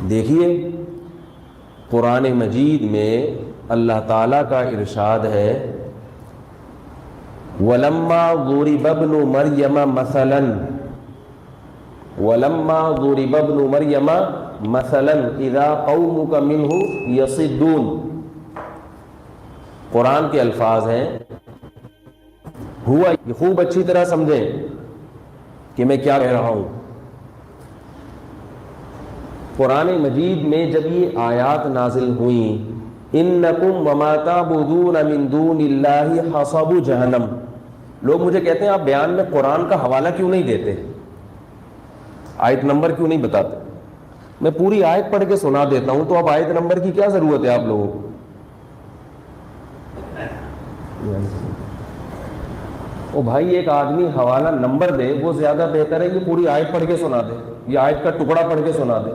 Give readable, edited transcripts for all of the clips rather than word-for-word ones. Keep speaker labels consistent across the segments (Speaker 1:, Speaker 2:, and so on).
Speaker 1: دیکھیے قرآن مجید میں اللہ تعالیٰ کا ارشاد ہے وَلَمَّا ضُرِبَ ابْنُ مَرْيَمَ مَثَلًا وَلَمَّا ضُرِبَ ابْنُ مَرْيَمَ مَثَلًا إِذَا قَوْمُكَ مِنْهُ يَصِدُّونَ. قرآن کے الفاظ ہیں، ہوا خوب اچھی طرح سمجھیں کہ میں کیا کہہ رہا ہوں. قرآن مجید میں جب یہ آیات نازل ہوئیں اِنَّكُمْ وَمَا تَعْبُدُونَ مِن دُونِ اللَّهِ حَصَبُ جَهَنَّمَ، لوگ مجھے کہتے ہیں آپ بیان میں قرآن کا حوالہ کیوں نہیں دیتے، آیت نمبر کیوں نہیں بتاتے. میں پوری آیت پڑھ کے سنا دیتا ہوں، تو اب آیت نمبر کی کیا ضرورت ہے آپ لوگوں کو. او بھائی ایک آدمی حوالہ نمبر دے وہ زیادہ بہتر ہے کہ پوری آیت پڑھ کے سنا دے یا آیت کا ٹکڑا پڑھ کے سنا دے.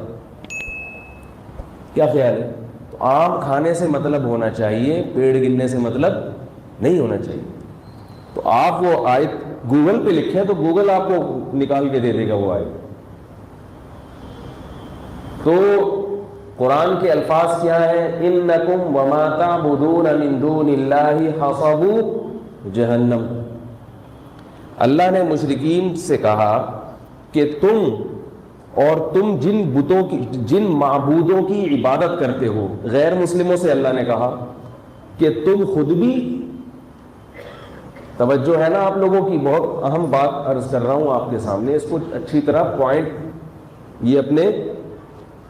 Speaker 1: کیا خیال ہے؟ تو آم کھانے سے مطلب ہونا چاہیے، پیڑ گرنے سے مطلب نہیں ہونا چاہیے. تو آپ وہ آیت گوگل پہ لکھیں تو گوگل آپ کو نکال کے دے دے گا وہ آیت. تو قرآن کے الفاظ کیا ہیں؟ اِنَّكُمْ وَمَا تَعْبُدُونَ مِن دُونِ اللَّهِ حَصَبُ جَهَنَّمَ. اللہ نے مشرکین سے کہا کہ تم جن معبودوں کی عبادت کرتے ہو، غیر مسلموں سے اللہ نے کہا کہ تم خود بھی، توجہ ہے نا آپ لوگوں کی، بہت اہم بات عرض کر رہا ہوں آپ کے سامنے، اس کو اچھی طرح پوائنٹ یہ اپنے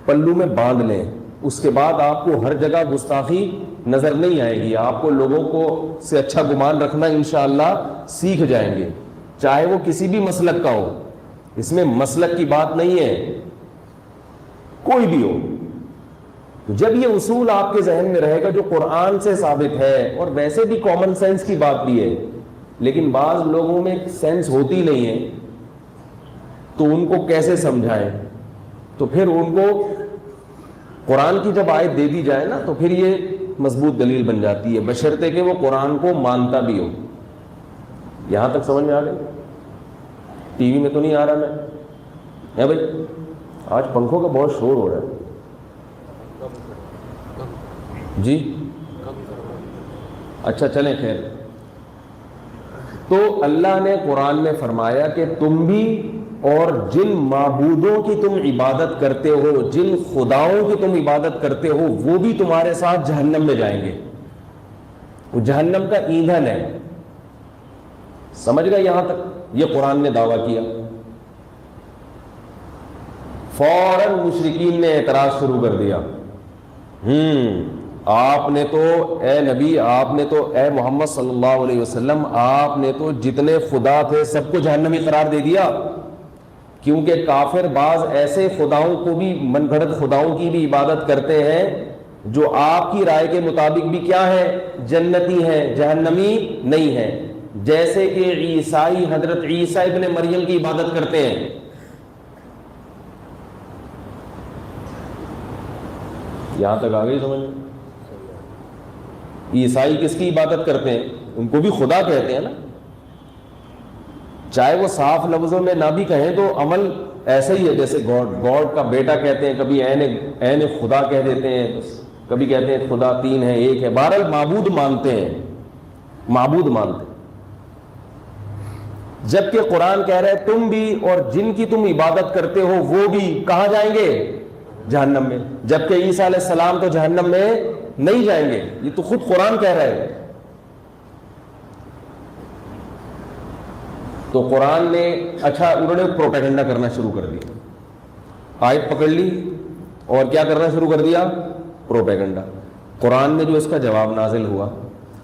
Speaker 1: پلو میں باندھ لیں. اس کے بعد آپ کو ہر جگہ گستاخی نظر نہیں آئے گی، آپ کو لوگوں کو سے اچھا گمان رکھنا انشاءاللہ سیکھ جائیں گے، چاہے وہ کسی بھی مسلک کا ہو. اس میں مسلک کی بات نہیں ہے، کوئی بھی ہو. جب یہ اصول آپ کے ذہن میں رہے گا جو قرآن سے ثابت ہے، اور ویسے بھی کامن سینس کی بات بھی ہے، لیکن بعض لوگوں میں سینس ہوتی نہیں ہے، تو ان کو کیسے سمجھائیں. تو پھر ان کو قرآن کی جب آیت دے دی جائے نا تو پھر یہ مضبوط دلیل بن جاتی ہے، بشرطے کہ وہ قرآن کو مانتا بھی ہو. یہاں تک سمجھ میں آ گئی؟ ٹی وی میں تو نہیں آ رہا میں بھائی؟ آج پنکھوں کا بہت شور ہو رہا ہے جی. اچھا چلیں خیر. تو اللہ نے قرآن میں فرمایا کہ تم بھی اور جن معبودوں کی تم عبادت کرتے ہو، جن خداؤں کی تم عبادت کرتے ہو، وہ بھی تمہارے ساتھ جہنم میں جائیں گے. وہ جہنم کا ایندھن ہے. سمجھ گئے یہاں تک؟ یہ قرآن نے دعویٰ کیا. فوراً مشرکین نے اعتراض شروع کر دیا، آپ نے تو اے نبی، آپ نے تو اے محمد صلی اللہ علیہ وسلم، آپ نے تو جتنے خدا تھے سب کو جہنمی قرار دے دیا. کیونکہ کافر بعض ایسے خداؤں کو بھی، من گھڑت خداؤں کی بھی عبادت کرتے ہیں جو آپ کی رائے کے مطابق بھی کیا ہے؟ جنتی ہیں، جہنمی نہیں ہیں. جیسے کہ عیسائی حضرت عیسیٰ ابن مریم کی عبادت کرتے ہیں. یہاں تک آ گئی سمجھ؟ عیسائی کس کی عبادت کرتے ہیں؟ ان کو بھی خدا کہتے ہیں نا، چاہے وہ صاف لفظوں میں نہ بھی کہیں تو عمل ایسا ہی ہے، جیسے گاڈ کا بیٹا کہتے ہیں، کبھی عین خدا کہہ دیتے ہیں، کبھی کہتے ہیں خدا تین ہے ایک ہے. بہرحال معبود مانتے ہیں، معبود مانتے ہیں. جبکہ قرآن کہہ رہا ہے تم بھی اور جن کی تم عبادت کرتے ہو وہ بھی کہاں جائیں گے؟ جہنم میں. جبکہ عیسیٰ علیہ السلام تو جہنم میں نہیں جائیں گے، یہ تو خود قرآن کہہ رہا ہے. تو قرآن نے اچھا انہوں نے پروپیگنڈا کرنا شروع کر دیا. آیت پکڑ لی اور کیا کرنا شروع کر دیا؟ پروپیگنڈا. قرآن میں جو اس کا جواب نازل ہوا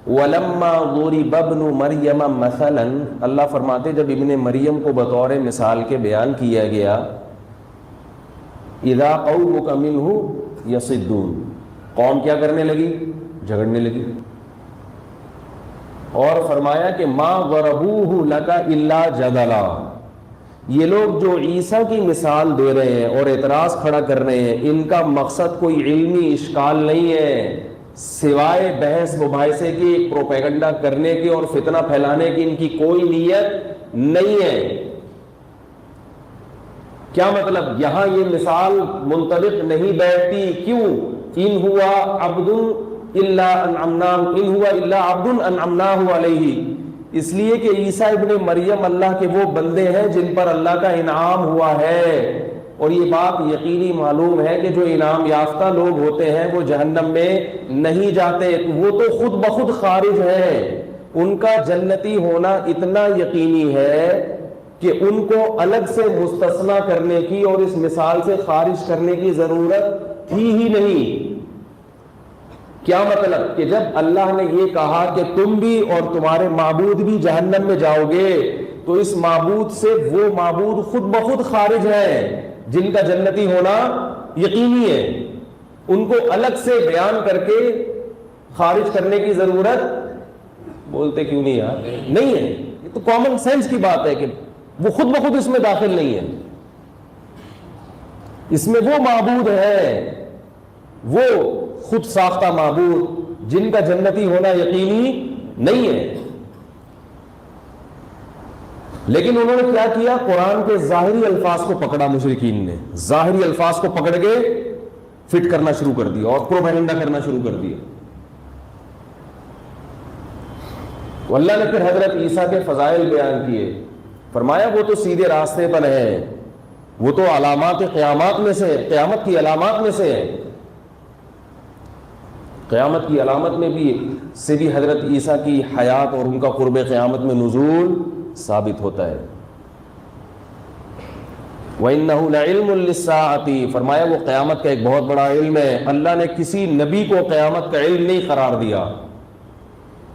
Speaker 1: وَلَمَّا ضُرِبَ ابْنُ مَرْيَمَ مَثَلًا، اللہ فرماتے جب ابن مریم کو بطور مثال کے بیان کیا گیا، اِذَا قَوْمُكَ مِنْهُ يَصِدُّونَ، قوم کیا کرنے لگی؟ جھگڑنے لگی. اور فرمایا کہ مَا ضَرَبُوهُ لَكَ إِلَّا جَدَلًا، یہ لوگ جو عیسیٰ کی مثال دے رہے ہیں اور اعتراض کھڑا کر رہے ہیں، ان کا مقصد کوئی علمی اشکال نہیں ہے سوائے بحث مباحثے کی، پروپیگنڈا کرنے کی اور فتنہ پھیلانے کی ان کی کوئی نیت نہیں ہے. کیا مطلب؟ یہاں یہ مثال منطبق نہیں بیٹھتی. کیوں؟ ان ہوا عبد الا عبد انعمناه علیہ، اس لیے کہ عیسیٰ ابن مریم اللہ کے وہ بندے ہیں جن پر اللہ کا انعام ہوا ہے. اور یہ بات یقینی معلوم ہے کہ جو انعام یافتہ لوگ ہوتے ہیں وہ جہنم میں نہیں جاتے، وہ تو خود بخود خارج ہیں. ان کا جنتی ہونا اتنا یقینی ہے کہ ان کو الگ سے مستثنا کرنے کی اور اس مثال سے خارج کرنے کی ضرورت تھی ہی نہیں. کیا مطلب؟ کہ جب اللہ نے یہ کہا کہ تم بھی اور تمہارے معبود بھی جہنم میں جاؤ گے، تو اس معبود سے وہ معبود خود بخود خارج ہیں جن کا جنتی ہونا یقینی ہے. ان کو الگ سے بیان کر کے خارج کرنے کی ضرورت، بولتے کیوں نہیں یار، نہیں ہے. یہ تو کامن سینس کی بات ہے کہ وہ خود بخود اس میں داخل نہیں ہے. اس میں وہ معبود ہے، وہ خود ساختہ معبود جن کا جنتی ہونا یقینی نہیں ہے. لیکن انہوں نے کیا کیا؟ قرآن کے ظاہری الفاظ کو پکڑا. مشرکین نے ظاہری الفاظ کو پکڑ کے فٹ کرنا شروع کر دیا اور پروپیگنڈا کرنا شروع کر دیا. تو اللہ نے پھر حضرت عیسیٰ کے فضائل بیان کیے. فرمایا وہ تو سیدھے راستے پر ہیں، وہ تو علامات قیامات میں سے، قیامت کی علامات میں سے ہے. قیامت کی علامت میں بھی حضرت عیسیٰ کی حیات اور ان کا قرب قیامت میں نزول ثابت ہوتا ہے. وَإِنَّهُ لَعِلْمٌ لِلسَّاعَةِ، فرمایا وہ قیامت کا ایک بہت بڑا علم ہے. اللہ نے کسی نبی کو قیامت کا علم نہیں قرار دیا،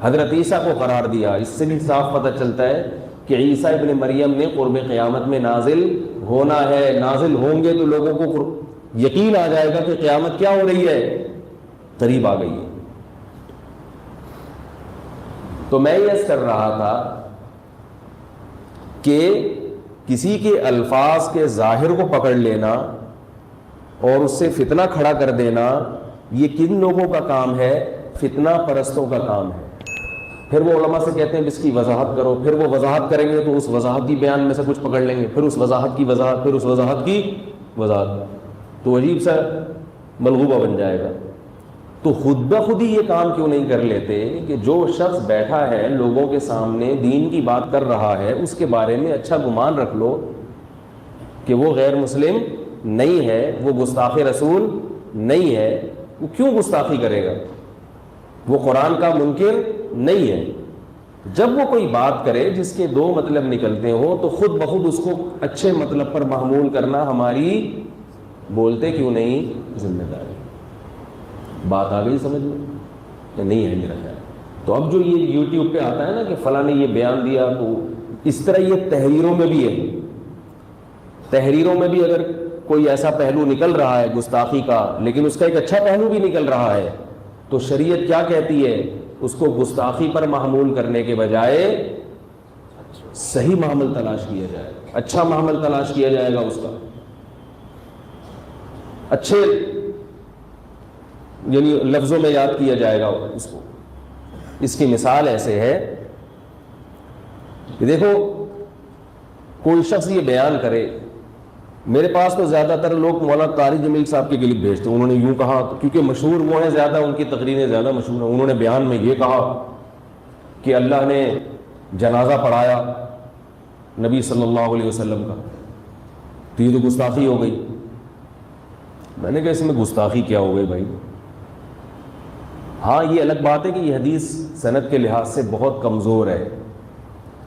Speaker 1: حضرت عیسیٰ کو قرار دیا. اس سے بھی صاف پتہ چلتا ہے کہ عیسیٰ ابن مریم نے قرب قیامت میں نازل ہونا ہے. نازل ہوں گے تو لوگوں کو یقین آ جائے گا کہ قیامت کیا ہو رہی ہے، قریب آ گئی ہے. تو میں یہ کر رہا تھا کہ کسی کے الفاظ کے ظاہر کو پکڑ لینا اور اس سے فتنہ کھڑا کر دینا، یہ کن لوگوں کا کام ہے؟ فتنہ پرستوں کا کام ہے. پھر وہ علماء سے کہتے ہیں اس کی وضاحت کرو، پھر وہ وضاحت کریں گے تو اس وضاحت کی بیان میں سے کچھ پکڑ لیں گے، پھر اس وضاحت کی وضاحت، پھر اس وضاحت کی وضاحت، تو عجیب سا ملغوبہ بن جائے گا. تو خود بخود ہی یہ کام کیوں نہیں کر لیتے کہ جو شخص بیٹھا ہے لوگوں کے سامنے دین کی بات کر رہا ہے اس کے بارے میں اچھا گمان رکھ لو کہ وہ غیر مسلم نہیں ہے، وہ گستاخ رسول نہیں ہے. وہ کیوں گستاخی کرے گا؟ وہ قرآن کا منکر نہیں ہے. جب وہ کوئی بات کرے جس کے دو مطلب نکلتے ہوں تو خود بخود اس کو اچھے مطلب پر محمول کرنا ہماری، بولتے کیوں نہیں، ذمہ داری. بات آ گئی سمجھ میں؟ نہیں ہے میرا خیال. تو اب جو یہ یوٹیوب پہ آتا ہے نا کہ فلاں نے یہ بیان دیا، تو اس طرح یہ تحریروں میں بھی ہے. تحریروں میں بھی اگر کوئی ایسا پہلو نکل رہا ہے گستاخی کا، لیکن اس کا ایک اچھا پہلو بھی نکل رہا ہے، تو شریعت کیا کہتی ہے؟ اس کو گستاخی پر محمول کرنے کے بجائے صحیح معامل تلاش کیا جائے، اچھا معامل تلاش کیا جائے گا، اس کا اچھے یعنی لفظوں میں یاد کیا جائے گا اس کو. اس کی مثال ایسے ہے کہ دیکھو کوئی شخص یہ بیان کرے، میرے پاس تو زیادہ تر لوگ مولانا طارق جمیل صاحب کے کلپ بھیجتے ہیں. انہوں نے یوں کہا، کیونکہ مشہور وہ ہیں زیادہ، ان کی تقریریں زیادہ مشہور ہیں. انہوں نے بیان میں یہ کہا کہ اللہ نے جنازہ پڑھایا نبی صلی اللہ علیہ وسلم کا، تو یہ تو گستاخی ہو گئی. میں نے کہا اس میں گستاخی کیا ہو گئی بھائی؟ ہاں یہ الگ بات ہے کہ یہ حدیث سند کے لحاظ سے بہت کمزور ہے،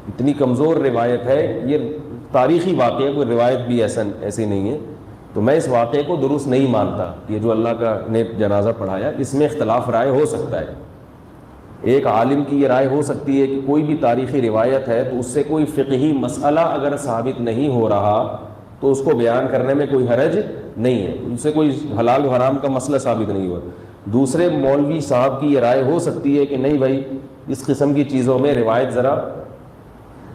Speaker 1: اتنی کمزور روایت ہے. یہ تاریخی واقعہ ہے، کوئی روایت بھی ایسی نہیں ہے. تو میں اس واقعے کو درست نہیں مانتا. یہ جو اللہ کا نے جنازہ پڑھایا، اس میں اختلاف رائے ہو سکتا ہے. ایک عالم کی یہ رائے ہو سکتی ہے کہ کوئی بھی تاریخی روایت ہے تو اس سے کوئی فقہی مسئلہ اگر ثابت نہیں ہو رہا تو اس کو بیان کرنے میں کوئی حرج نہیں ہے، ان سے کوئی حلال و حرام کا مسئلہ ثابت نہیں ہوا. دوسرے مولوی صاحب کی یہ رائے ہو سکتی ہے کہ نہیں بھائی اس قسم کی چیزوں میں روایت ذرا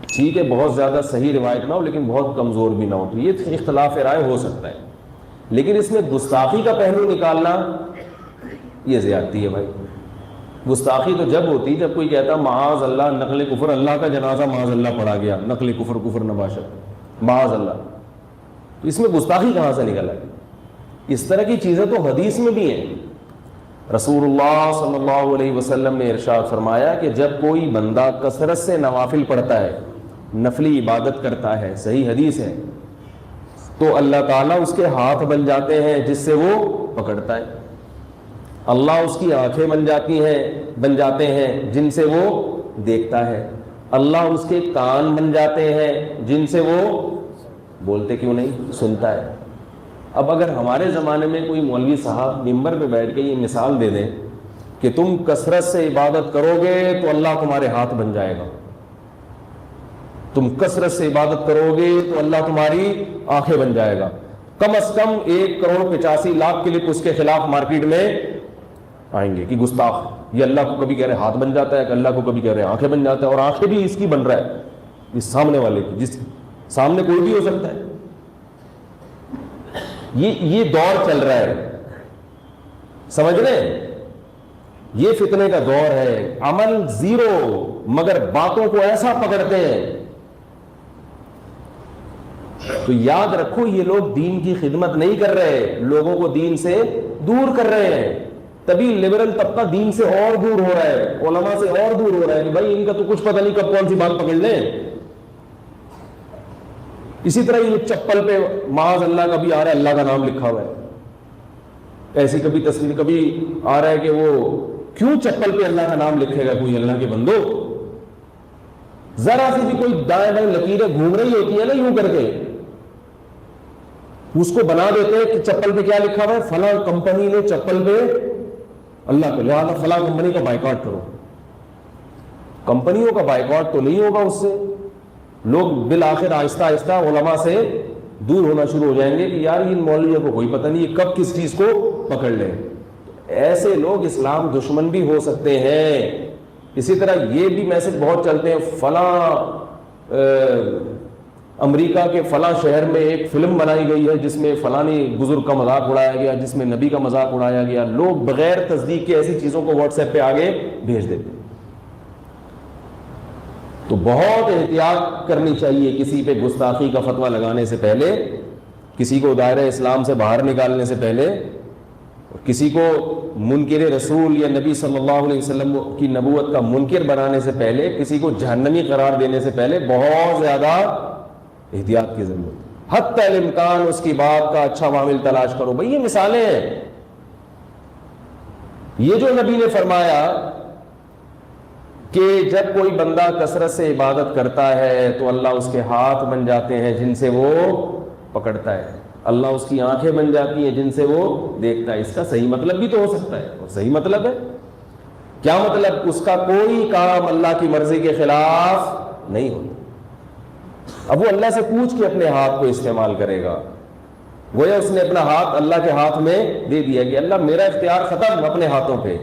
Speaker 1: ٹھیک ہے، بہت زیادہ صحیح روایت نہ ہو لیکن بہت کمزور بھی نہ ہو. تو یہ اختلاف رائے ہو سکتا ہے. لیکن اس میں گستاخی کا پہلو نکالنا یہ زیادتی ہے بھائی. گستاخی تو جب ہوتی جب کوئی کہتا معاذ اللہ نقل کفر، اللہ کا جنازہ معاذ اللہ پڑھا گیا، نقل کفر، کفر نباشت، معاذ اللہ. تو اس میں گستاخی کہاں سے نکل آئی؟ اس طرح کی چیزیں تو حدیث میں بھی ہیں. رسول اللہ صلی اللہ علیہ وسلم نے ارشاد فرمایا کہ جب کوئی بندہ کثرت سے نوافل پڑھتا ہے، نفلی عبادت کرتا ہے، صحیح حدیث ہے، تو اللہ تعالیٰ اس کے ہاتھ بن جاتے ہیں جس سے وہ پکڑتا ہے، اللہ اس کی آنکھیں بن جاتے ہیں جن سے وہ دیکھتا ہے، اللہ اس کے کان بن جاتے ہیں جن سے وہ بولتے کیوں نہیں سنتا ہے. اب اگر ہمارے زمانے میں کوئی مولوی صاحب ممبر پہ بیٹھ کے یہ مثال دے دیں کہ تم کثرت سے عبادت کرو گے تو اللہ تمہارے ہاتھ بن جائے گا، تم کثرت سے عبادت کرو گے تو اللہ تمہاری آنکھیں بن جائے گا، کم از کم 1,85,00,000 کلپ اس کے خلاف مارکیٹ میں آئیں گے کہ گستاخ یہ اللہ کو کبھی کہہ رہے ہاتھ بن جاتا ہے، کہ اللہ کو کبھی کہہ رہے آنکھیں بن جاتا ہے، اور آنکھیں بھی اس کی بن رہا ہے، اس سامنے والے کی، جس سامنے کوئی بھی ہو سکتا ہے. یہ دور چل رہا ہے، سمجھ رہے ہیں؟ یہ فتنے کا دور ہے، عمل زیرو مگر باتوں کو ایسا پکڑتے ہیں. تو یاد رکھو یہ لوگ دین کی خدمت نہیں کر رہے، لوگوں کو دین سے دور کر رہے ہیں. تبھی لبرل طبقہ دین سے اور دور ہو رہا ہے، علماء سے اور دور ہو رہا ہے کہ بھائی ان کا تو کچھ پتہ نہیں کب کون سی بات پکڑ لیں. اسی طرح یہ چپل پہ معاذ اللہ کبھی آ رہا ہے اللہ کا نام لکھا ہوا ہے، ایسی کبھی تصویر کبھی آ رہا ہے کہ وہ کیوں چپل پہ اللہ کا نام لکھے گا کوئی اللہ کے بندو؟ ذرا سی بھی کوئی دائیں بائیں لکیریں گھوم رہی ہوتی ہے نا یوں کر کے، اس کو بنا دیتے ہیں کہ چپل پہ کیا لکھا ہوا ہے، فلاں کمپنی نے چپل پہ اللہ کو، لہٰذا فلاں کمپنی کا بائیکاٹ کرو. کمپنیوں کا بائیکاٹ تو نہیں ہوگا، اس سے لوگ بالآخر آہستہ آہستہ علماء سے دور ہونا شروع ہو جائیں گے کہ یار ان مولویوں کو کوئی پتہ نہیں یہ کب کس چیز کو پکڑ لیں. ایسے لوگ اسلام دشمن بھی ہو سکتے ہیں. اسی طرح یہ بھی میسج بہت چلتے ہیں، فلاں امریکہ کے فلاں شہر میں ایک فلم بنائی گئی ہے جس میں فلانی بزرگ کا مذاق اڑایا گیا، جس میں نبی کا مذاق اڑایا گیا. لوگ بغیر تصدیق کے ایسی چیزوں کو واٹس ایپ پہ آگے بھیج دیتے ہیں. تو بہت احتیاط کرنی چاہیے کسی پہ گستاخی کا فتویٰ لگانے سے پہلے، کسی کو دائرہ اسلام سے باہر نکالنے سے پہلے، کسی کو منکر رسول یا نبی صلی اللہ علیہ وسلم کی نبوت کا منکر بنانے سے پہلے، کسی کو جہنمی قرار دینے سے پہلے بہت زیادہ احتیاط کی ضرورت ہے. حتی الامکان اس کی بات کا اچھا معامل تلاش کرو. بھئی یہ مثالیں ہیں. یہ جو نبی نے فرمایا کہ جب کوئی بندہ کثرت سے عبادت کرتا ہے تو اللہ اس کے ہاتھ بن جاتے ہیں جن سے وہ پکڑتا ہے، اللہ اس کی آنکھیں بن جاتی ہیں جن سے وہ دیکھتا ہے. اس کا صحیح مطلب بھی تو ہو سکتا ہے، اور صحیح مطلب ہے کیا مطلب؟ اس کا کوئی کام اللہ کی مرضی کے خلاف نہیں ہوتا. اب وہ اللہ سے پوچھ کے اپنے ہاتھ کو استعمال کرے گا، گویا اس نے اپنا ہاتھ اللہ کے ہاتھ میں دے دیا کہ اللہ میرا اختیار ختم اپنے ہاتھوں پہ،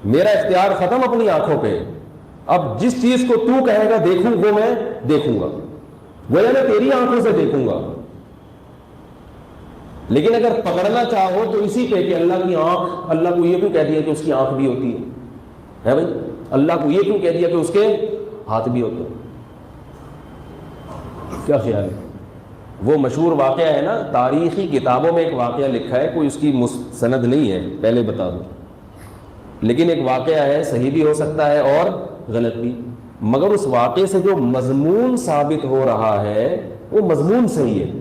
Speaker 1: میرا اختیار ختم اپنی آنکھوں پہ. اب جس چیز کو تو کہے گا دیکھوں وہ میں دیکھوں گا، گویا میں تیری آنکھوں سے دیکھوں گا. لیکن اگر پکڑنا چاہو تو اسی پہ کہ اللہ کی آنکھ، اللہ کو یہ کیوں کہہ دیا کہ اس کی آنکھ بھی ہوتی ہے بھائی؟ اللہ کو یہ کیوں کہہ دیا کہ اس کے ہاتھ بھی ہوتے ہیں؟ کیا خیال ہے؟ وہ مشہور واقعہ ہے نا، تاریخی کتابوں میں ایک واقعہ لکھا ہے، کوئی اس کی مستند نہیں ہے پہلے بتا دوں، لیکن ایک واقعہ ہے، صحیح بھی ہو سکتا ہے اور غلط بھی، مگر اس واقعے سے جو مضمون ثابت ہو رہا ہے وہ مضمون صحیح ہے،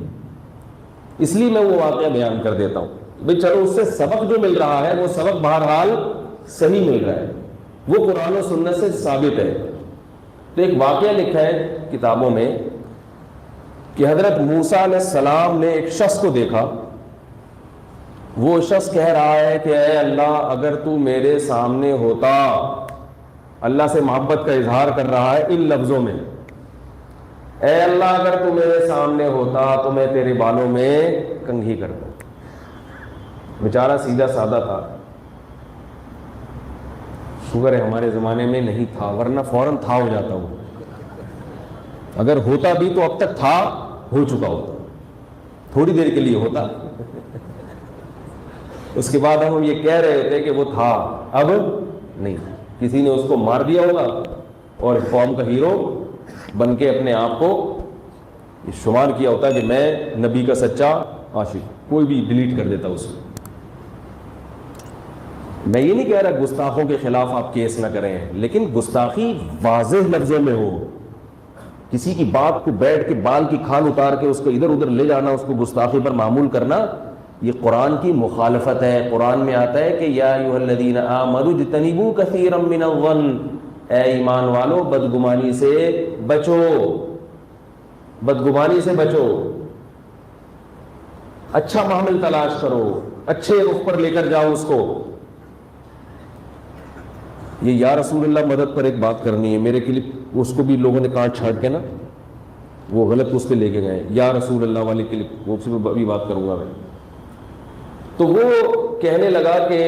Speaker 1: اس لیے میں وہ واقعہ بیان کر دیتا ہوں. بھئی چلو اس سے سبق جو مل رہا ہے وہ سبق بہرحال صحیح مل رہا ہے، وہ قرآن و سنت سے ثابت ہے. تو ایک واقعہ لکھا ہے کتابوں میں کہ حضرت موسیٰ علیہ السلام نے ایک شخص کو دیکھا، وہ شخص کہہ رہا ہے کہ اے اللہ اگر تو میرے سامنے ہوتا، اللہ سے محبت کا اظہار کر رہا ہے ان لفظوں میں، اے اللہ اگر تو میرے سامنے ہوتا تو میں تیرے بالوں میں کنگھی کرتا. بیچارہ سیدھا سادہ تھا، شکر ہے ہمارے زمانے میں نہیں تھا، ورنہ فوراً تھا ہو جاتا ہوں. اگر ہوتا بھی تو اب تک تھا ہو چکا ہوتا، تھوڑی دیر کے لیے ہوتا، اس کے بعد ہم یہ کہہ رہے تھے کہ وہ تھا، اب نہیں. کسی نے اس کو مار دیا ہوگا اور قوم کا ہیرو بن کے اپنے آپ کو یہ شمار کیا ہوتا ہے کہ میں نبی کا سچا عاشق، کوئی بھی ڈیلیٹ کر دیتا اس کو۔ میں یہ نہیں کہہ رہا گستاخوں کے خلاف آپ کیس نہ کریں، لیکن گستاخی واضح لفظوں میں ہو، کسی کی بات کو بیٹھ کے بال کی کھال اتار کے اس کو ادھر ادھر لے جانا، اس کو گستاخی پر معمول کرنا، یہ قرآن کی مخالفت ہے۔ قرآن میں آتا ہے کہ یا ایھا الذین آمنوا اجتنبوا کثیرا من الظن، اے ایمان والو بدگمانی سے بچو، بدگمانی سے بچو، اچھا معامل تلاش کرو، اچھے رخ پر لے کر جاؤ اس کو۔ یہ یا رسول اللہ مدد پر ایک بات کرنی ہے، میرے کلپ اس کو بھی لوگوں نے کاٹ چھاٹ کے نا وہ غلط اس پہ لے کے گئے، یا رسول اللہ والی کلپ، وہ اس پہ ابھی بات کروں گا میں۔ تو وہ کہنے لگا کہ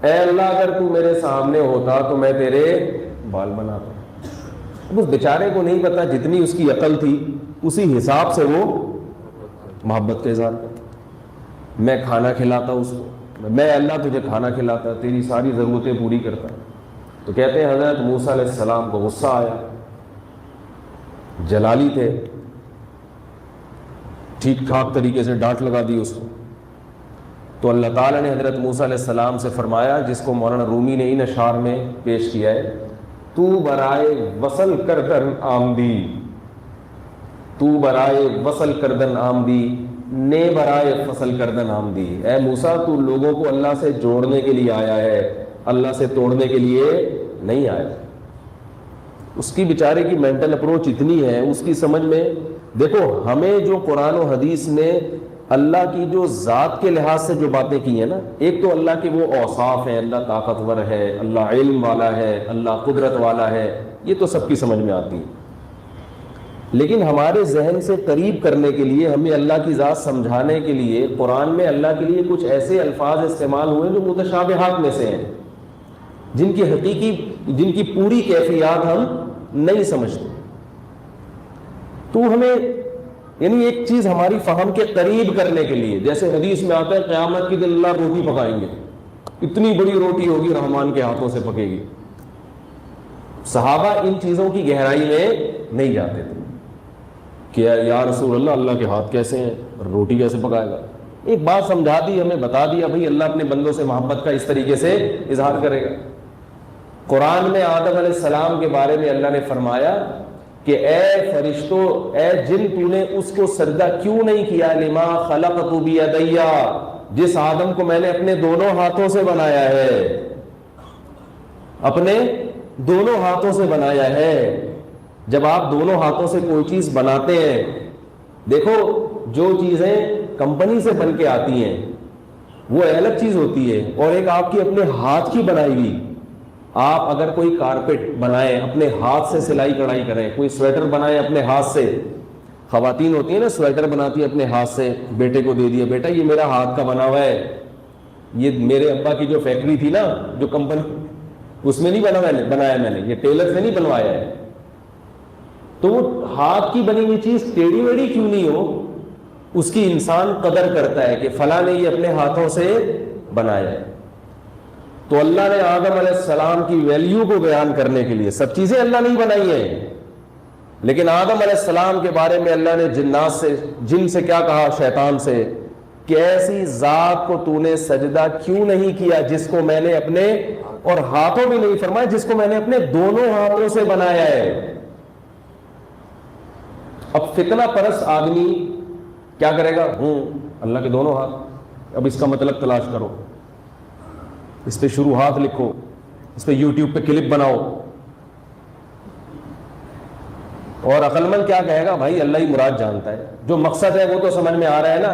Speaker 1: اے اللہ اگر تو میرے سامنے ہوتا تو میں تیرے بال بناتا۔ اس بیچارے کو نہیں پتا، جتنی اس کی عقل تھی اسی حساب سے وہ محبت کا اظہار کرتا۔ میں کھانا کھلاتا اس کو، میں اللہ تجھے کھانا کھلاتا، تیری ساری ضرورتیں پوری کرتا۔ تو کہتے ہیں حضرت موسیٰ علیہ السلام کو غصہ آیا، جلالی تھے، ٹھیک ٹھاک طریقے سے ڈانٹ لگا دی اس کو۔ تو اللہ تعالیٰ نے حضرت موسیٰ علیہ السلام سے فرمایا، جس کو مولانا رومی نے ان اشعار میں پیش کیا ہے، تو برائے وصل کردن آمدی، تو برائے وصل کردن آمدی، نے برائے فصل کردن آمدی۔ اے موسیٰ تو لوگوں کو اللہ سے جوڑنے کے لیے آیا ہے، اللہ سے توڑنے کے لیے نہیں آیا۔ اس کی بیچارے کی مینٹل اپروچ اتنی ہے، اس کی سمجھ میں دیکھو، ہمیں جو قرآن و حدیث نے اللہ کی جو ذات کے لحاظ سے جو باتیں کی ہیں نا، ایک تو اللہ کے وہ اوصاف ہیں، اللہ طاقتور ہے، اللہ علم والا ہے، اللہ قدرت والا ہے، یہ تو سب کی سمجھ میں آتی ہے۔ لیکن ہمارے ذہن سے قریب کرنے کے لیے، ہمیں اللہ کی ذات سمجھانے کے لیے قرآن میں اللہ کے لیے کچھ ایسے الفاظ استعمال ہوئے جو متشابہات میں سے ہیں، جن کی پوری کیفیات ہم نہیں سمجھتے۔ تو ہمیں یعنی ایک چیز ہماری فہم کے قریب کرنے کے لیے، جیسے حدیث میں آتا ہے قیامت کے دن اللہ روٹی پکائیں گے، اتنی بڑی روٹی ہوگی رحمان کے ہاتھوں سے پکے گی۔ صحابہ ان چیزوں کی گہرائی میں نہیں جاتے تھے کہ یا رسول اللہ، اللہ کے ہاتھ کیسے ہیں، روٹی کیسے پکائے گا؟ ایک بات سمجھا دی، ہمیں بتا دیا بھائی اللہ اپنے بندوں سے محبت کا اس طریقے سے اظہار کرے گا۔ قرآن میں آدم علیہ السلام کے بارے میں اللہ نے فرمایا کہ اے فرشتوں، اے جن، تو نے اس کو سجدہ کیوں نہیں کیا، لما خلقت بیدی، جس آدم کو میں نے اپنے دونوں ہاتھوں سے بنایا ہے، اپنے دونوں ہاتھوں سے بنایا ہے۔ جب آپ دونوں ہاتھوں سے کوئی چیز بناتے ہیں، دیکھو جو چیزیں کمپنی سے بن کے آتی ہیں وہ الگ چیز ہوتی ہے، اور ایک آپ کی اپنے ہاتھ کی بنائی ہوئی۔ آپ اگر کوئی کارپیٹ بنائیں، اپنے ہاتھ سے سلائی کڑھائی کریں، کوئی سویٹر بنائیں اپنے ہاتھ سے، خواتین ہوتی ہیں نا سویٹر بناتی ہیں اپنے ہاتھ سے، بیٹے کو دے دیا، بیٹا یہ میرا ہاتھ کا بنا ہوا ہے، یہ میرے ابا کی جو فیکٹری تھی نا، جو کمپنی، اس میں نہیں بنایا میں نے، یہ ٹیلر سے نہیں بنوایا ہے۔ تو وہ ہاتھ کی بنی ہوئی چیز ٹیڑھی ویڑھی کیوں نہیں ہو، اس کی انسان قدر کرتا ہے کہ فلاں نے یہ اپنے ہاتھوں سے بنایا ہے۔ تو اللہ نے آدم علیہ السلام کی ویلیو کو بیان کرنے کے لیے، سب چیزیں اللہ نہیں بنائی ہیں، لیکن آدم علیہ السلام کے بارے میں اللہ نے جن سے کیا کہا، شیطان سے، کہ ایسی ذات کو تو نے سجدہ کیوں نہیں کیا جس کو میں نے اپنے، اور ہاتھوں بھی نہیں فرمایا، جس کو میں نے اپنے دونوں ہاتھوں سے بنایا ہے۔ اب فتنہ پرست آدمی کیا کرے گا، اللہ کے دونوں ہاتھ، اب اس کا مطلب تلاش کرو، اس پہ شروحات لکھو، اس پہ یوٹیوب پہ کلپ بناؤ، اور عقل مند کیا کہے گا، بھائی اللہ ہی مراد جانتا ہے، جو مقصد ہے وہ تو سمجھ میں آ رہا ہے نا۔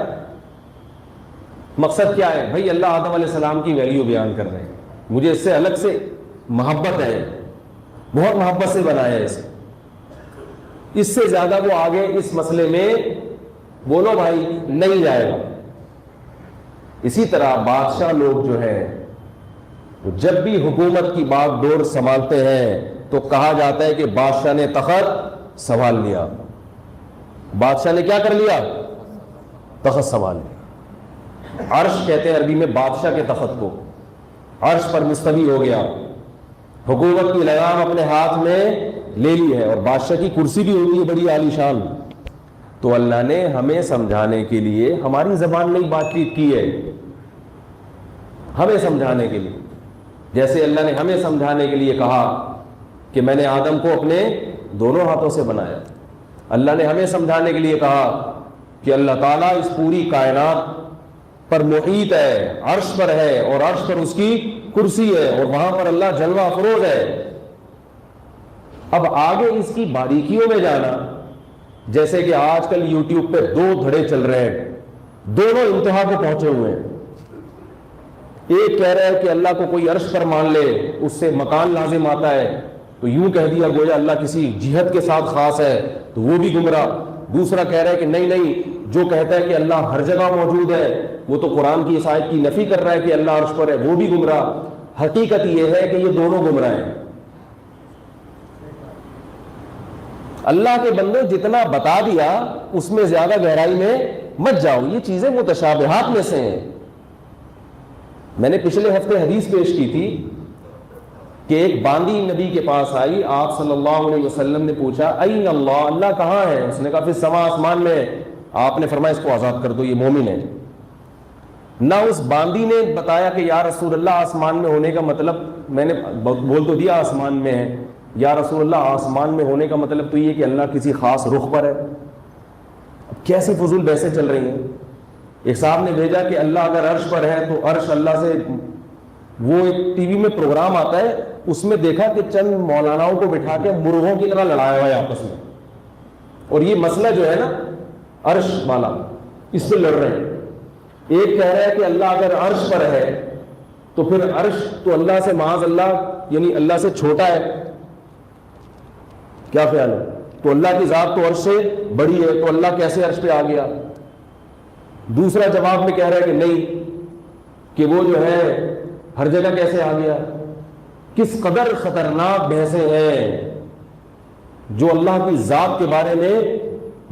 Speaker 1: مقصد کیا ہے بھائی، اللہ آدم علیہ السلام کی ویلیو بیان کر رہے ہیں، مجھے اس سے الگ سے محبت ہے، بہت محبت سے بنایا ہے اسے، اس سے زیادہ وہ آگے اس مسئلے میں بولو بھائی نہیں جائے گا۔ اسی طرح بادشاہ لوگ جو ہیں جب بھی حکومت کی بات ڈور سنبھالتے ہیں تو کہا جاتا ہے کہ بادشاہ نے تخت سنبھال لیا، بادشاہ نے کیا کر لیا، تخت سنبھال لیا۔ عرش کہتے ہیں عربی میں بادشاہ کے تخت کو، عرش پر مستوی ہو گیا، حکومت کی لگام اپنے ہاتھ میں لے لی ہے، اور بادشاہ کی کرسی بھی ہوتی ہے بڑی عالی شان، تو اللہ نے ہمیں سمجھانے کے لیے ہماری زبان میں ہی بات چیت کی ہے، ہمیں سمجھانے کے لیے. جیسے اللہ نے ہمیں سمجھانے کے لیے کہا کہ میں نے آدم کو اپنے دونوں ہاتھوں سے بنایا. اللہ نے ہمیں سمجھانے کے لیے کہا کہ اللہ تعالیٰ اس پوری کائنات پر محیط ہے، عرش پر ہے، اور عرش پر اس کی کرسی ہے، اور وہاں پر اللہ جلوہ افروز ہے. اب آگے اس کی باریکیوں میں جانا، جیسے کہ آج کل یوٹیوب پہ 2 دھڑے چل رہے ہیں، دونوں انتہا پہ پہنچے ہوئے ہیں. ایک کہہ رہا ہے کہ اللہ کو کوئی عرش پر مان لے اس سے مکان لازم آتا ہے، تو یوں کہہ دیا گویا اللہ کسی جہت کے ساتھ خاص ہے، تو وہ بھی گمراہ. دوسرا کہہ رہا ہے کہ نہیں، جو کہتا ہے کہ اللہ ہر جگہ موجود ہے وہ تو قرآن کی اس آیت کی نفی کر رہا ہے کہ اللہ عرش پر ہے، وہ بھی گمراہ. حقیقت یہ ہے کہ یہ دونوں گمراہ ہیں. اللہ کے بندوں جتنا بتا دیا اس میں زیادہ گہرائی میں مت جاؤ، یہ چیزیں متشابہات میں سے ہیں. میں نے پچھلے ہفتے حدیث پیش کی تھی کہ ایک باندی نبی کے پاس آئی، آپ صلی اللہ علیہ وسلم نے پوچھا این اللہ، اللہ کہاں ہے؟ اس نے کہا فی السماء، آسمان میں. آپ نے فرمایا اس کو آزاد کر دو، یہ مومن ہے. نہ اس باندی نے بتایا کہ یا رسول اللہ آسمان میں ہونے کا مطلب، میں نے بول تو دیا آسمان میں ہے، یا رسول اللہ آسمان میں ہونے کا مطلب تو یہ کہ اللہ کسی خاص رخ پر ہے. اب کیسی فضول بحثیں چل رہی ہیں. ایک صاحب نے بھیجا کہ اللہ اگر عرش پر ہے تو عرش اللہ سے، وہ ایک ٹی وی میں پروگرام آتا ہے، اس میں دیکھا کہ چند مولاناؤں کو بٹھا کے مرغوں کی طرح لڑایا ہوا ہے آپس میں، اور یہ مسئلہ جو ہے نا عرش والا، اس پہ لڑ رہے ہیں. ایک کہہ رہا ہے کہ اللہ اگر عرش پر ہے تو پھر عرش تو اللہ سے معاذ اللہ یعنی اللہ سے چھوٹا ہے. کیا خیال ہے؟ تو اللہ کی ذات تو عرش سے بڑی ہے، تو اللہ کیسے عرش پہ آ گیا؟ دوسرا جواب میں کہہ رہا ہے کہ نہیں، کہ وہ جو ہے ہر جگہ کیسے آ گیا. کس قدر خطرناک بحثیں ہیں جو اللہ کی ذات کے بارے میں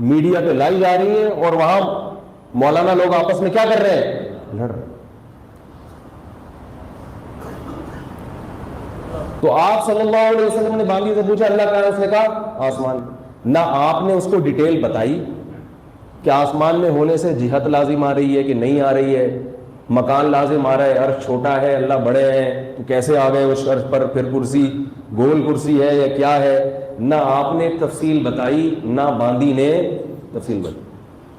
Speaker 1: میڈیا پہ لائی جا رہی ہیں، اور وہاں مولانا لوگ آپس میں کیا کر رہے ہیں؟ لڑ رہے. تو آپ صلی اللہ علیہ وسلم نے باندی سے پوچھا اللہ کہاں ہے؟ اس نے کہا آسمان. نہ آپ نے اس کو ڈیٹیل بتائی کہ آسمان میں ہونے سے جہت لازم آ رہی ہے کہ نہیں آ رہی ہے، مکان لازم آ رہا ہے، عرش چھوٹا ہے اللہ بڑے ہیں تو کیسے آ گئے اس عرش پر، پھر کرسی گول کرسی ہے یا کیا ہے. نہ آپ نے تفصیل بتائی، نہ باندی نے تفصیل بتائی.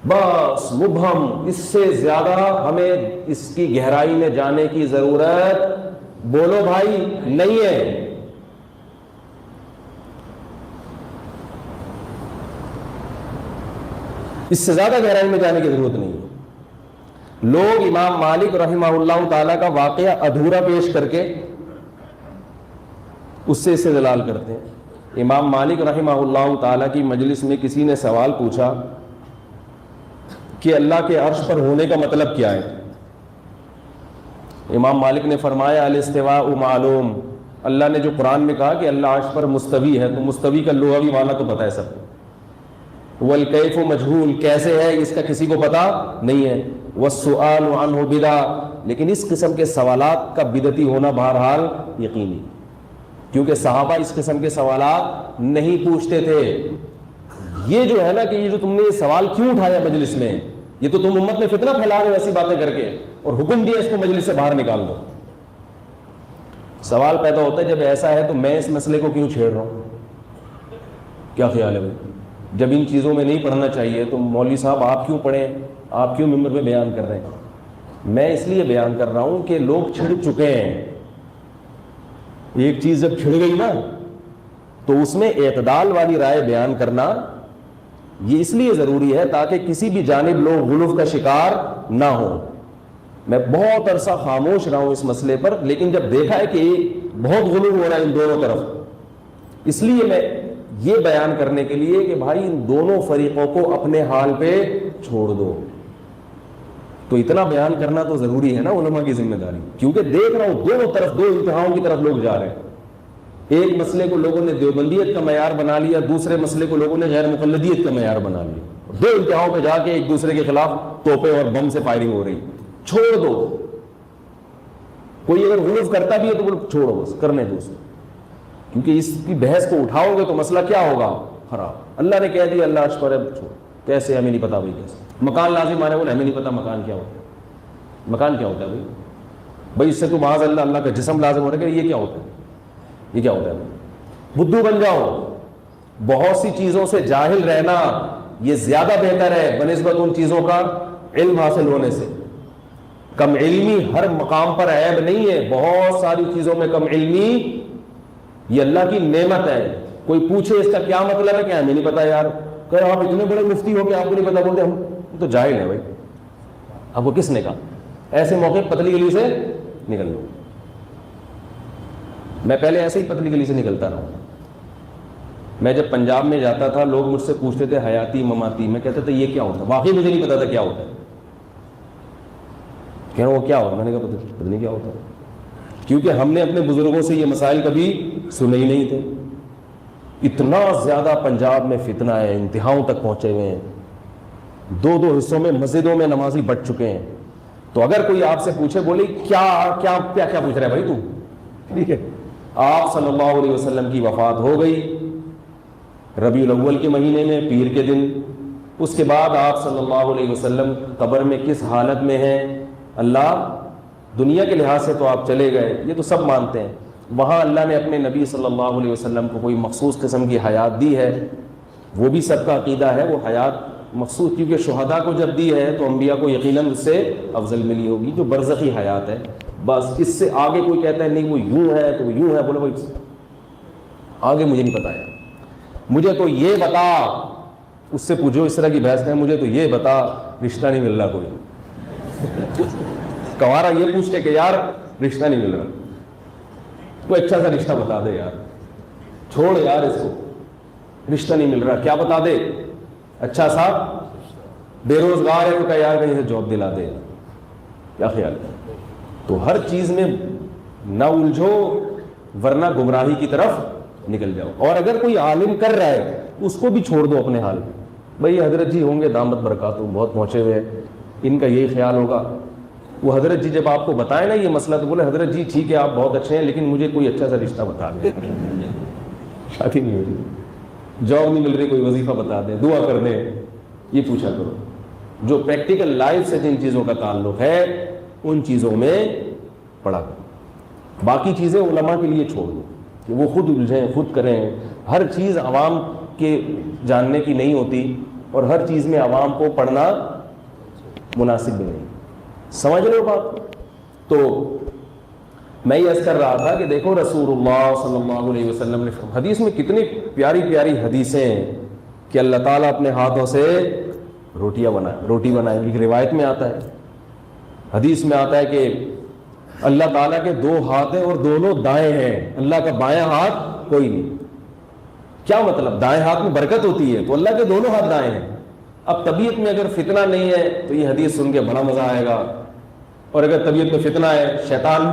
Speaker 1: بس مبہم، اس سے زیادہ ہمیں اس کی گہرائی میں جانے کی ضرورت، بولو بھائی، نہیں ہے. اس سے زیادہ گہرائی میں جانے کی ضرورت نہیں ہے. لوگ امام مالک رحمہ اللہ تعالیٰ کا واقعہ ادھورا پیش کر کے اس سے استدلال کرتے ہیں. امام مالک رحمہ اللہ تعالیٰ کی مجلس میں کسی نے سوال پوچھا کہ اللہ کے عرش پر ہونے کا مطلب کیا ہے. امام مالک نے فرمایا الاستواء معلوم، اللہ نے جو قرآن میں کہا کہ اللہ عرش پر مستوی ہے تو مستوی کا لغوی معنی تو پتہ ہے سب کو. والکیف مجہول، کیسے ہے اس کا کسی کو پتہ نہیں ہے. والسؤال عنہ بدع، لیکن اس قسم کے سوالات کا بدعتی ہونا بہرحال یقینی، کیونکہ صحابہ اس قسم کے سوالات نہیں پوچھتے تھے. یہ جو ہے نا کہ یہ جو تم نے یہ سوال کیوں اٹھایا مجلس میں، یہ تو تم امت میں فتنہ پھیلا رہے ہو ایسی باتیں کر کے، اور حکم دیا اس کو مجلس سے باہر نکال دو. سوال پیدا ہوتا ہے جب ایسا ہے تو میں اس مسئلے کو کیوں چھیڑ رہا ہوں؟ کیا خیال ہے بھائی؟ جب ان چیزوں میں نہیں پڑھنا چاہیے تو مولوی صاحب آپ کیوں پڑھیں، آپ کیوں ممبر پہ بیان کر رہے ہیں؟ میں اس لیے بیان کر رہا ہوں کہ لوگ چھڑ چکے ہیں. ایک چیز جب چھڑ گئی نا تو اس میں اعتدال والی رائے بیان کرنا یہ اس لیے ضروری ہے تاکہ کسی بھی جانب لوگ غلو کا شکار نہ ہو. میں بہت عرصہ خاموش رہا ہوں اس مسئلے پر، لیکن جب دیکھا ہے کہ بہت غلو ہو رہا ہے ان دونوں طرف، اس لیے میں یہ بیان کرنے کے لیے کہ بھائی ان دونوں فریقوں کو اپنے حال پہ چھوڑ دو. تو اتنا بیان کرنا تو ضروری ہے نا علماء کی ذمہ داری، کیونکہ دیکھ رہا ہوں دونوں طرف دو انتہاؤں کی طرف لوگ جا رہے ہیں. ایک مسئلے کو لوگوں نے دیوبندیت کا معیار بنا لیا، دوسرے مسئلے کو لوگوں نے غیر مقلدیت کا معیار بنا لیا. دو انتہاؤں پہ جا کے ایک دوسرے کے خلاف توپے اور بم سے فائرنگ ہو رہی. چھوڑ دو. کوئی اگر غلو کرتا بھی ہے تو چھوڑو، بس کرنے دو اسے، کیونکہ اس کی بحث کو اٹھاؤ گے تو مسئلہ کیا ہوگا؟ خراب. اللہ نے کہہ دیا اللہ عرش پر ہے، چھوڑو. کیسے ہمیں نہیں پتا بھائی کیسے؟ مکان لازم آنے بولے ہمیں نہیں پتا مکان کیا ہوتا ہے، مکان کیا ہوتا ہے بھائی؟ بھائی اس سے تو معاذ اللہ اللہ کا جسم لازم ہو رہا ہے کہ یہ کیا ہوتا ہے، یہ کیا ہوتا ہے؟ بدھو بن جاؤ، بہت سی چیزوں سے جاہل رہنا یہ زیادہ بہتر ہے بنسبت ان چیزوں کا علم حاصل ہونے سے۔ کم علمی ہر مقام پر عیب نہیں ہے، بہت ساری چیزوں میں کم علمی یہ اللہ کی نعمت ہے۔ کوئی پوچھے اس کا کیا مطلب ہے، کیا ہمیں نہیں پتا یار، کہ آپ اتنے بڑے مفتی ہو کہ آپ کو نہیں پتا، بولتے ہم تو جاہل ہیں بھائی۔ اب وہ کس نے کہا؟ ایسے موقع پتلی گلی سے نکل لو۔ میں پہلے ایسے ہی پتلی گلی سے نکلتا رہا ہوں۔ میں جب پنجاب میں جاتا تھا لوگ مجھ سے پوچھتے تھے حیاتی مماتی، میں کہتا تھا یہ کیا ہوتا ہے، واقعی مجھے نہیں پتا تھا کیا ہوتا ہے۔ کہہ رہا وہ کیا ہوتا ہے، میں نے کہا پتہ نہیں کیا ہوتا ہے، کیونکہ ہم نے اپنے بزرگوں سے یہ مسائل کبھی سنے ہی نہیں تھے۔ اتنا زیادہ پنجاب میں فتنہ ہے، انتہاؤں تک پہنچے ہوئے ہیں، دو دو حصوں میں مسجدوں میں نمازی بٹ چکے ہیں۔ تو اگر کوئی آپ سے پوچھے بولے کیا کیا کیا کیا پوچھ رہا ہے بھائی تو، ٹھیک ہے، آپ صلی اللہ علیہ وسلم کی وفات ہو گئی ربیع الاول کے مہینے میں پیر کے دن، اس کے بعد آپ صلی اللہ علیہ وسلم قبر میں کس حالت میں ہیں، اللہ دنیا کے لحاظ سے تو آپ چلے گئے، یہ تو سب مانتے ہیں، وہاں اللہ نے اپنے نبی صلی اللہ علیہ وسلم کو کوئی مخصوص قسم کی حیات دی ہے، وہ بھی سب کا عقیدہ ہے، وہ حیات مخصوص، کیونکہ شہداء کو جب دی ہے تو انبیاء کو یقیناً اس سے افضل ملی ہوگی جو برزخی حیات ہے، بس اس سے آگے کوئی کہتا ہے نہیں وہ یوں ہے تو وہ یوں ہے، بولے بھائی آگے مجھے نہیں پتا ہے، مجھے تو یہ بتا، اس سے پوچھو اس طرح کی بحث ہے، مجھے تو یہ بتا رشتہ نہیں مل رہا کوئی کوارا یہ پوچھتے کہ یار رشتہ نہیں مل رہا، کوئی اچھا سا رشتہ بتا دے یار، چھوڑ یار اس کو، رشتہ نہیں مل رہا، کیا بتا دے اچھا سا، بے روزگار ہے ان کا یار کہیں سے جاب دلا دے، کیا خیال ہے؟ تو ہر چیز میں نہ الجھو ورنہ گمراہی کی طرف نکل جاؤ، اور اگر کوئی عالم کر رہا ہے اس کو بھی چھوڑ دو اپنے حال میں، بھئی حضرت جی ہوں گے دامت برکاتہم بہت پہنچے ہوئے ہیں، ان کا یہی خیال ہوگا، وہ حضرت جی جب آپ کو بتائیں نا یہ مسئلہ تو بولے حضرت جی ٹھیک ہے آپ بہت اچھے ہیں لیکن مجھے کوئی اچھا سا رشتہ بتا دیں، شادی نہیں ہو رہی، جاب نہیں مل رہی، کوئی وظیفہ بتا دیں، دعا کر دیں، یہ پوچھا کرو۔ جو پریکٹیکل لائف سے جن چیزوں کا تعلق ہے ان چیزوں میں پڑھا کرو، باقی چیزیں علماء کے لیے چھوڑ دو کہ وہ خود الجھیں خود کریں، ہر چیز عوام کے جاننے کی نہیں ہوتی اور ہر چیز میں عوام کو پڑھنا مناسب بھی نہیں، سمجھ لو بات۔ تو میں یہ عرض کر رہا تھا کہ دیکھو رسول اللہ صلی اللہ علیہ وسلم نے حدیث میں کتنی پیاری پیاری حدیثیں ہیں کہ اللہ تعالیٰ اپنے ہاتھوں سے روٹی بنائیں گی، روایت میں آتا ہے، حدیث میں آتا ہے کہ اللہ تعالیٰ کے دو ہاتھ ہیں اور دونوں دائیں ہیں، اللہ کا بایاں ہاتھ کوئی نہیں۔ کیا مطلب؟ دائیں ہاتھ میں برکت ہوتی ہے تو اللہ کے دونوں ہاتھ دائیں ہیں۔ اب طبیعت میں اگر فتنہ نہیں ہے تو یہ حدیث سن کے بڑا مزہ آئے گا، اور اگر طبیعت میں فتنہ ہے شیطان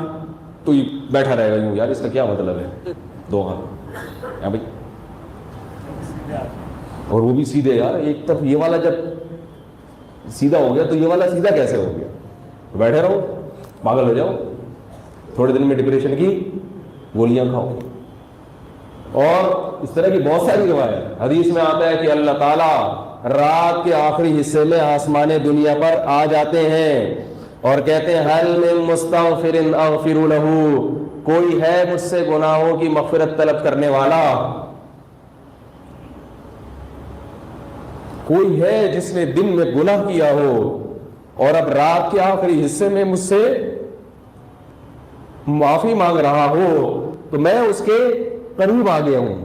Speaker 1: تو یہ بیٹھا رہے گا یوں، یار اس کا کیا مطلب ہے دو ہاتھ بھائی، اور وہ بھی سیدھے، یار ایک طرف یہ والا جب سیدھا ہو گیا تو یہ والا سیدھا کیسے ہو گیا؟ بیٹھے رہو پاگل ہو جاؤ، تھوڑے دن میں ڈپریشن کی گولیاں کھاؤ۔ اور اس طرح کی بہت ساری روایت حدیث میں آتا ہے کہ اللہ تعالیٰ رات کے آخری حصے میں آسمان دنیا پر آ جاتے ہیں اور کہتے ہیں حل من مستغفر اغفر لہ، کوئی ہے مجھ سے گناہوں کی مغفرت طلب کرنے والا، کوئی ہے جس نے دن میں گناہ کیا ہو اور اب رات کے آخری حصے میں مجھ سے معافی مانگ رہا ہو، تو میں اس کے قریب آ گیا ہوں،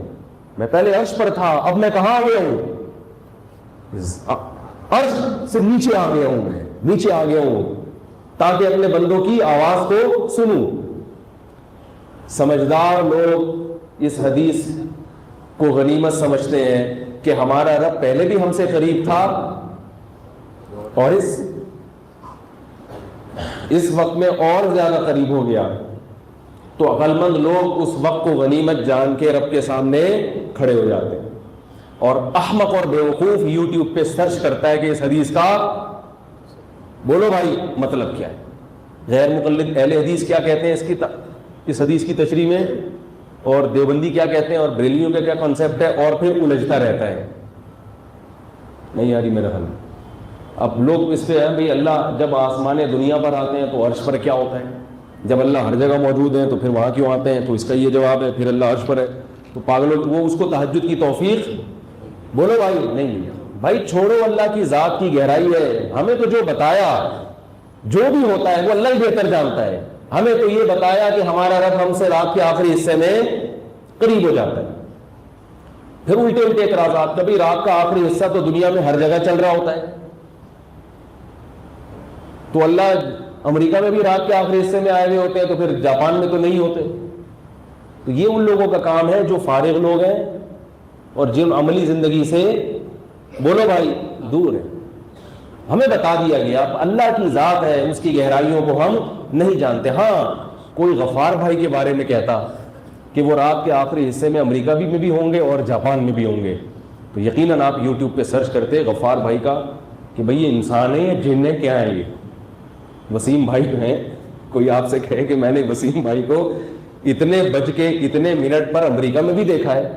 Speaker 1: میں پہلے عرش پر تھا اب میں کہاں آ گیا ہوں؟ عرش سے نیچے آ گیا ہوں، میں نیچے آ گیا ہوں تاکہ اپنے بندوں کی آواز کو سنوں۔ سمجھدار لوگ اس حدیث کو غنیمت سمجھتے ہیں کہ ہمارا رب پہلے بھی ہم سے قریب تھا اور اس وقت میں اور زیادہ قریب ہو گیا، تو عقل مند لوگ اس وقت کو غنیمت جان کے رب کے سامنے کھڑے ہو جاتے ہیں۔ اور احمق اور بیوقوف یوٹیوب پہ سرچ کرتا ہے کہ اس حدیث کا بولو بھائی مطلب کیا ہے، غیر مقلد اہل حدیث کیا کہتے ہیں اس حدیث کی تشریح میں، اور دیوبندی کیا کہتے ہیں اور بریلیوں کا کیا کانسیپٹ ہے، اور پھر الجھتا رہتا ہے۔ نہیں یاری میرا حل. اب لوگ اس پہ ہیں بھئی اللہ جب آسمان دنیا پر آتے ہیں تو عرش پر کیا ہوتا ہے؟ جب اللہ ہر جگہ موجود ہیں تو پھر وہاں کیوں آتے ہیں؟ تو اس کا یہ جواب ہے پھر اللہ عرش پر ہے. تو پاگلوں وہ اس کو تہجد کی توفیق بولو بھائی نہیں ملی. بھائی چھوڑو, اللہ کی ذات کی گہرائی ہے. ہمیں تو جو بتایا جو بھی ہوتا ہے وہ اللہ ہی بہتر جانتا ہے. ہمیں تو یہ بتایا کہ ہمارا رب ہم سے رات کے آخری حصے میں قریب ہو جاتا ہے. پھر الٹے الٹے اعتراضات, کبھی رات کا آخری حصہ تو دنیا میں ہر جگہ چل رہا ہوتا ہے, تو اللہ امریکہ میں بھی رات کے آخری حصے میں آئے ہوئے ہوتے ہیں, تو پھر جاپان میں تو نہیں ہوتے. تو یہ ان لوگوں کا کام ہے جو فارغ لوگ ہیں اور جن عملی زندگی سے بولو بھائی دور ہے. ہمیں بتا دیا گیا اللہ کی ذات ہے, اس کی گہرائیوں کو ہم نہیں جانتے. ہاں کوئی غفار بھائی کے بارے میں کہتا کہ وہ رات کے آخری حصے میں امریکہ میں بھی ہوں گے اور جاپان میں بھی ہوں گے, تو یقیناً آپ یوٹیوب پہ سرچ کرتے غفار بھائی کا کہ بھئی یہ انسان ہے یا جن ہے, کیا ہے یہ. وسیم بھائی جو ہیں, کوئی آپ سے کہے کہ میں نے وسیم بھائی کو اتنے بج کے اتنے منٹ پر امریکہ میں بھی دیکھا ہے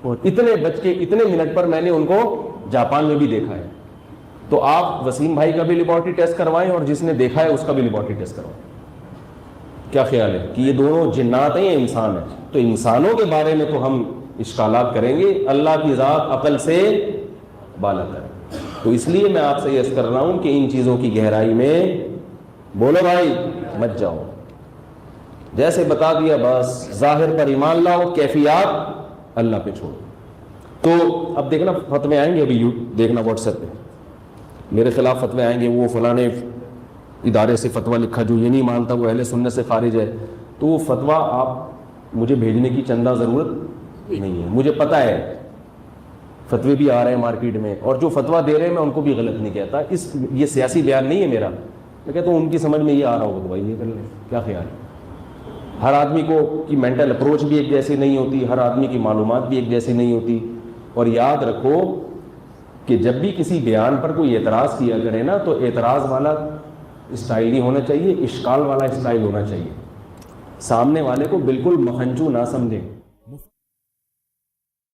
Speaker 1: اور اتنے بج کے اتنے منٹ پر میں نے ان کو جاپان میں بھی دیکھا ہے, تو آپ وسیم بھائی کا بھی لیبارٹری ٹیسٹ کروائیں اور جس نے دیکھا ہے اس کا بھی لیبارٹری ٹیسٹ کروائیں. کیا خیال ہے کہ یہ دونوں جنات ہیں یا انسان ہیں؟ تو انسانوں کے بارے میں تو ہم اشکالات کریں گے, اللہ کی ذات عقل سے بالا ہے. تو اس لیے میں آپ سے یہ عرض کر رہا ہوں کہ ان چیزوں کی گہرائی میں بولو بھائی مت جاؤ. جیسے بتا دیا بس ظاہر پر ایمان لاؤ, کیفیات اللہ پہ چھوڑو. تو اب دیکھنا فتوے آئیں گے, ابھی دیکھنا واٹس ایپ پہ میرے خلاف فتوے آئیں گے, وہ فلاں ادارے سے فتویٰ لکھا جو یہ نہیں مانتا وہ اہل سنت سے خارج ہے. تو وہ فتویٰ آپ مجھے بھیجنے کی چندہ ضرورت نہیں ہے, مجھے پتہ ہے فتوے بھی آ رہے ہیں مارکیٹ میں, اور جو فتویٰ دے رہے ہیں میں ان کو بھی غلط نہیں کہتا. یہ سیاسی بیان نہیں ہے میرا, میں کہتا ہوں ان کی سمجھ میں یہ آ رہا ہوگا تو بھائی یہ کر لیں. کیا خیال ہے؟ ہر آدمی کو کی مینٹل اپروچ بھی ایک جیسی نہیں ہوتی, ہر آدمی کی معلومات بھی ایک جیسی نہیں ہوتی. اور یاد رکھو کہ جب بھی کسی بیان پر کوئی اعتراض کیا کرے نا, تو اعتراض والا اسٹائل نہیں ہونا چاہیے, اشکال والا اسٹائل ہونا چاہیے. سامنے والے کو بالکل مکھنچو نہ سمجھیں.